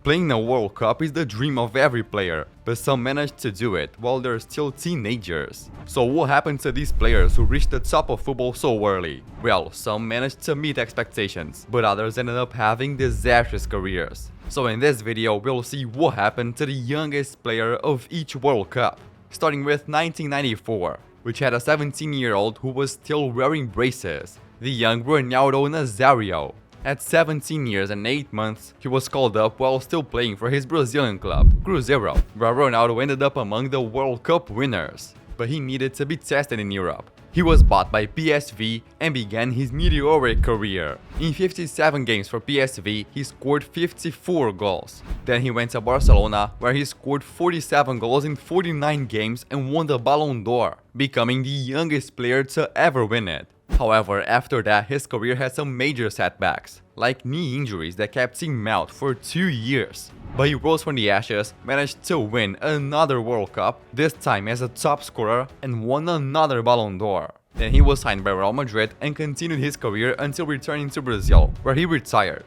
Playing a World Cup is the dream of every player, but some manage to do it while they're still teenagers. So what happened to these players who reached the top of football so early? Well, some managed to meet expectations, but others ended up having disastrous careers. So in this video, we'll see what happened to the youngest player of each World Cup, starting with 1994, which had a 17-year-old who was still wearing braces, the young Ronaldo Nazario. At 17 years and 8 months, he was called up while still playing for his Brazilian club, Cruzeiro, where Ronaldo ended up among the World Cup winners. But he needed to be tested in Europe. He was bought by PSV and began his meteoric career. In 57 games for PSV, he scored 54 goals. Then he went to Barcelona, where he scored 47 goals in 49 games and won the Ballon d'Or, becoming the youngest player to ever win it. However, after that, his career had some major setbacks, like knee injuries that kept him out for 2 years. But he rose from the ashes, managed to win another World Cup, this time as a top scorer, and won another Ballon d'Or. Then he was signed by Real Madrid and continued his career until returning to Brazil, where he retired.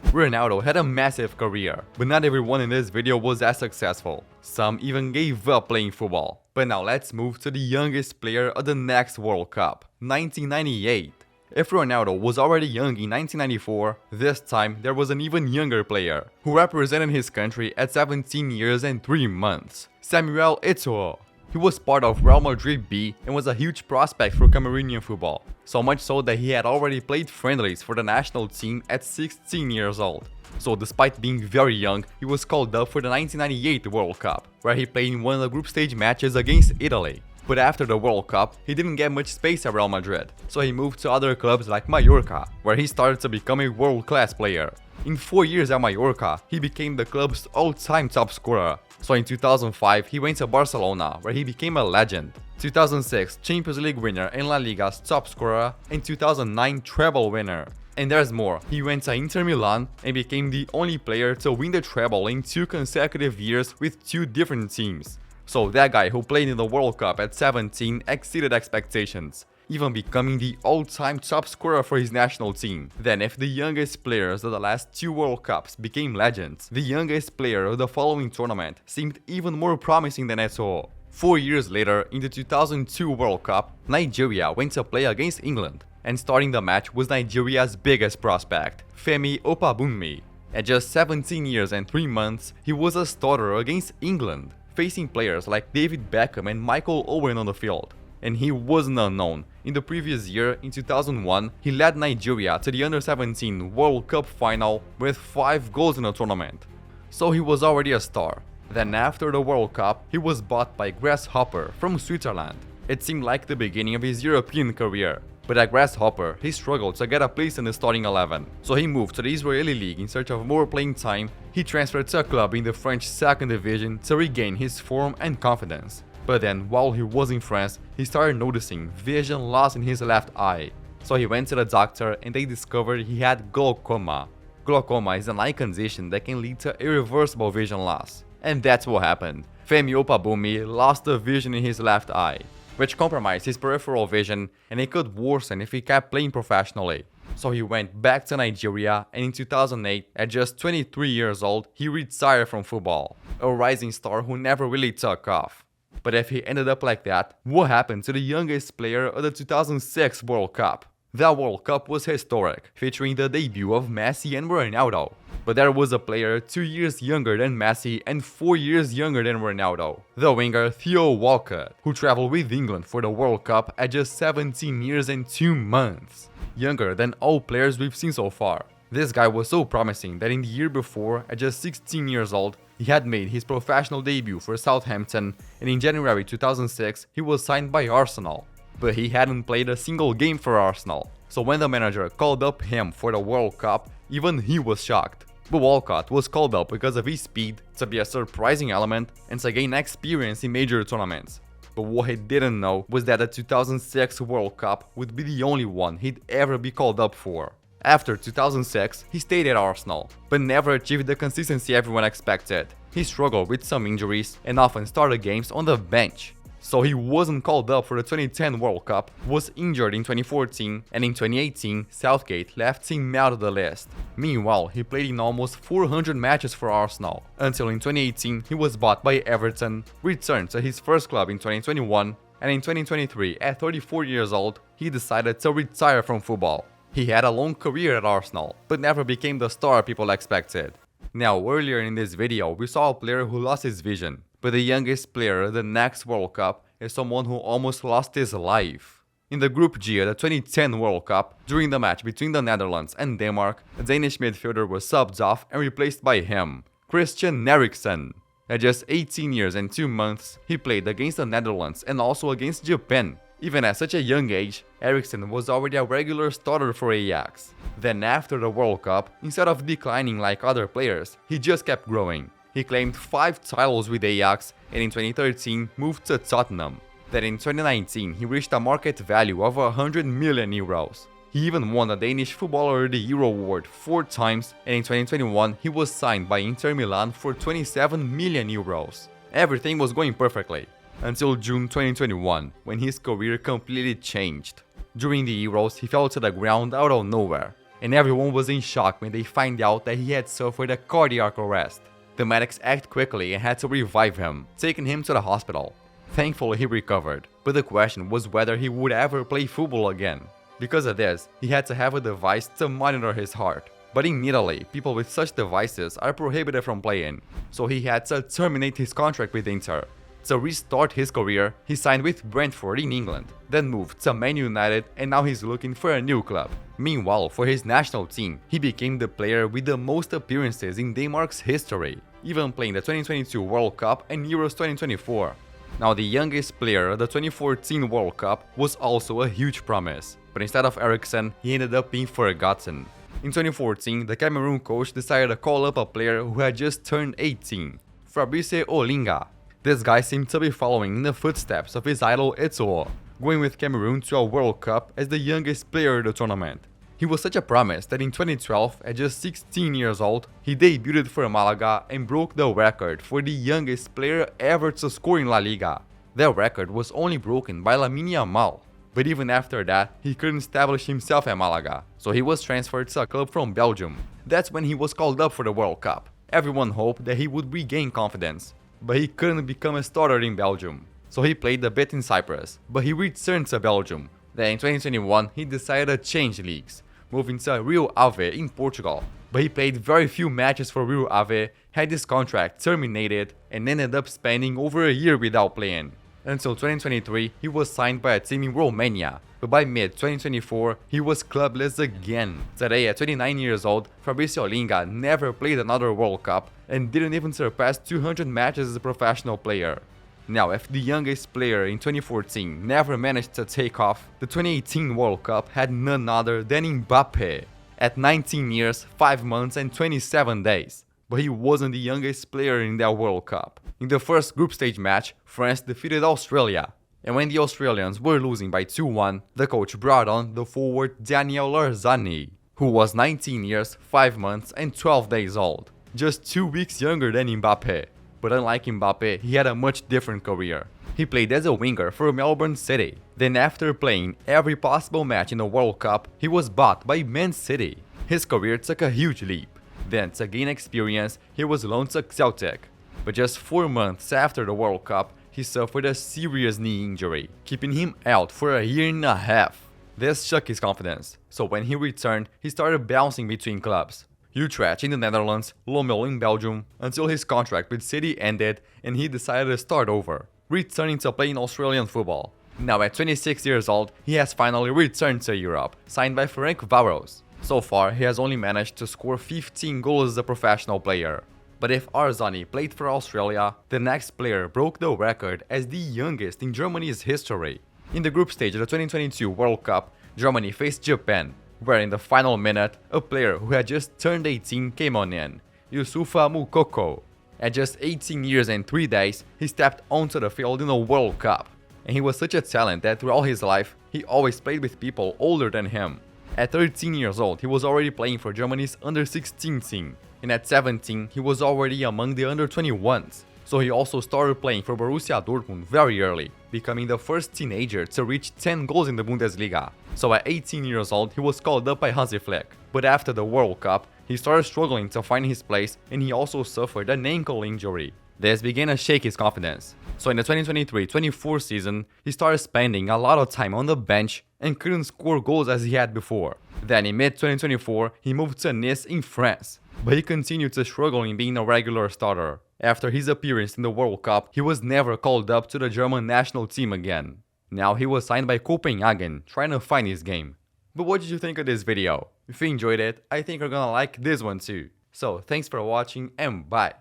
Ronaldo had a massive career, but not everyone in this video was as successful. Some even gave up playing football. But now let's move to the youngest player of the next World Cup, 1998. If Ronaldo was already young in 1994, this time there was an even younger player, who represented his country at 17 years and 3 months, Samuel Eto'o. He was part of Real Madrid B and was a huge prospect for Cameroonian football, so much so that he had already played friendlies for the national team at 16 years old. So despite being very young, he was called up for the 1998 World Cup, where he played in one of the group stage matches against Italy. But after the World Cup, he didn't get much space at Real Madrid, so he moved to other clubs like Mallorca, where he started to become a world-class player. In 4 years at Mallorca, he became the club's all-time top scorer. So in 2005, he went to Barcelona, where he became a legend. 2006, Champions League winner and La Liga's top scorer, and 2009 treble winner. And there's more, he went to Inter Milan and became the only player to win the treble in 2 consecutive years with 2 different teams. So that guy who played in the World Cup at 17 exceeded expectations, even becoming the all-time top scorer for his national team. Then if the youngest players of the last 2 World Cups became legends, the youngest player of the following tournament seemed even more promising than Eto'o. 4 years later, in the 2002 World Cup, Nigeria went to play against England, and starting the match was Nigeria's biggest prospect, Femi Opabunmi. At just 17 years and 3 months, he was a starter against England, facing players like David Beckham and Michael Owen on the field. And he wasn't unknown. In the previous year, in 2001, he led Nigeria to the Under-17 World Cup final with 5 goals in the tournament. So he was already a star. Then after the World Cup, he was bought by Grasshopper from Switzerland. It seemed like the beginning of his European career. But at Grasshopper, he struggled to get a place in the starting 11, so he moved to the Israeli league in search of more playing time. He transferred to a club in the French 2nd division to regain his form and confidence. But then, while he was in France, he started noticing vision loss in his left eye. So he went to the doctor and they discovered he had glaucoma. Glaucoma is an eye condition that can lead to irreversible vision loss. And that's what happened. Femi Opabunmi lost the vision in his left eye, which compromised his peripheral vision, and it could worsen if he kept playing professionally. So he went back to Nigeria, and in 2008, at just 23 years old, he retired from football. A rising star who never really took off. But if he ended up like that, what happened to the youngest player of the 2006 World Cup? That World Cup was historic, featuring the debut of Messi and Ronaldo. But there was a player 2 years younger than Messi and 4 years younger than Ronaldo, the winger Theo Walcott, who traveled with England for the World Cup at just 17 years and 2 months. Younger than all players we've seen so far. This guy was so promising that in the year before, at just 16 years old, he had made his professional debut for Southampton, and in January 2006, he was signed by Arsenal. But he hadn't played a single game for Arsenal, so when the manager called up him for the World Cup, even he was shocked. But Walcott was called up because of his speed, to be a surprising element, and to gain experience in major tournaments. But what he didn't know was that the 2006 World Cup would be the only one he'd ever be called up for. After 2006, he stayed at Arsenal, but never achieved the consistency everyone expected. He struggled with some injuries and often started games on the bench. so he wasn't called up for the 2010 World Cup, was injured in 2014, and in 2018, Southgate left him out of the list. Meanwhile, he played in almost 400 matches for Arsenal, until in 2018 he was bought by Everton, returned to his first club in 2021, and in 2023, at 34 years old, he decided to retire from football. He had a long career at Arsenal, but never became the star people expected. Now, earlier in this video, we saw a player who lost his vision, but the youngest player at the next World Cup is someone who almost lost his life. In the Group G of the 2010 World Cup, during the match between the Netherlands and Denmark, a Danish midfielder was subbed off and replaced by him, Christian Eriksen. At just 18 years and 2 months, he played against the Netherlands and also against Japan. Even at such a young age, Eriksen was already a regular starter for Ajax. Then after the World Cup, instead of declining like other players, he just kept growing. He claimed 5 titles with Ajax and in 2013 moved to Tottenham. Then in 2019 he reached a market value of 100 million euros. He even won the Danish Footballer of the Year award 4 times, and in 2021 he was signed by Inter Milan for 27 million euros. Everything was going perfectly, until June 2021, when his career completely changed. During the Euros, he fell to the ground out of nowhere, and everyone was in shock when they find out that he had suffered a cardiac arrest. The medics acted quickly and had to revive him, taking him to the hospital. Thankfully he recovered, but the question was whether he would ever play football again. Because of this, he had to have a device to monitor his heart. But in Italy, people with such devices are prohibited from playing, so he had to terminate his contract with Inter. To restart his career, he signed with Brentford in England, then moved to Man United, and now he's looking for a new club. Meanwhile, for his national team, he became the player with the most appearances in Denmark's history, even playing the 2022 World Cup and Euros 2024. Now, the youngest player of the 2014 World Cup was also a huge promise, but instead of Eriksen, he ended up being forgotten. In 2014, the Cameroon coach decided to call up a player who had just turned 18, Fabrice Olinga. This guy seemed to be following in the footsteps of his idol Eto'o, going with Cameroon to a World Cup as the youngest player of the tournament. He was such a promise that in 2012, at just 16 years old, he debuted for Malaga and broke the record for the youngest player ever to score in La Liga. That record was only broken by Lamine Yamal, but even after that, he couldn't establish himself at Malaga, so he was transferred to a club from Belgium. That's when he was called up for the World Cup. Everyone hoped that he would regain confidence, but he couldn't become a starter in Belgium. So he played a bit in Cyprus, but he returned to Belgium. Then in 2021, he decided to change leagues, moving to Rio Ave in Portugal. But he played very few matches for Rio Ave, had his contract terminated, and ended up spending over a year without playing. Until 2023, he was signed by a team in Romania, but by mid-2024, he was clubless again. Today, at 29 years old, Fabrice Olinga never played another World Cup and didn't even surpass 200 matches as a professional player. Now, if the youngest player in 2014 never managed to take off, the 2018 World Cup had none other than Mbappe, at 19 years, 5 months and 27 days. But he wasn't the youngest player in that World Cup. In the first group stage match, France defeated Australia, and when the Australians were losing by 2-1, the coach brought on the forward Daniel Larzani, who was 19 years, 5 months and 12 days old, just 2 weeks younger than Mbappe. But unlike Mbappe, he had a much different career. He played as a winger for Melbourne City. Then after playing every possible match in the World Cup, he was bought by Man City. His career took a huge leap. Then, to gain experience, he was loaned to Celtic. But just 4 months after the World Cup, he suffered a serious knee injury, keeping him out for a year and a half. This shook his confidence, so when he returned, he started bouncing between clubs. Utrecht in the Netherlands, Lommel in Belgium, until his contract with City ended and he decided to start over, returning to play in Australian football. Now at 26 years old, he has finally returned to Europe, signed by Ferencváros. So far, he has only managed to score 15 goals as a professional player. But if Arzani played for Australia, the next player broke the record as the youngest in Germany's history. In the group stage of the 2022 World Cup, Germany faced Japan, where in the final minute, a player who had just turned 18 came on in, Youssoufa Moukoko. At just 18 years and 3 days, he stepped onto the field in the World Cup. And he was such a talent that throughout his life, he always played with people older than him. At 13 years old, he was already playing for Germany's under-16 team. And at 17, he was already among the under-21s. So he also started playing for Borussia Dortmund very early, becoming the first teenager to reach 10 goals in the Bundesliga. So at 18 years old, he was called up by Hansi Flick. But after the World Cup, he started struggling to find his place, and he also suffered an ankle injury. This began to shake his confidence. So in the 2023-24 season, he started spending a lot of time on the bench and couldn't score goals as he had before. Then in mid-2024, he moved to Nice in France, but he continued to struggle in being a regular starter. After his appearance in the World Cup, he was never called up to the German national team again. Now he was signed by Copenhagen, trying to find his game. But what did you think of this video? If you enjoyed it, I think you're gonna like this one too. So thanks for watching and bye!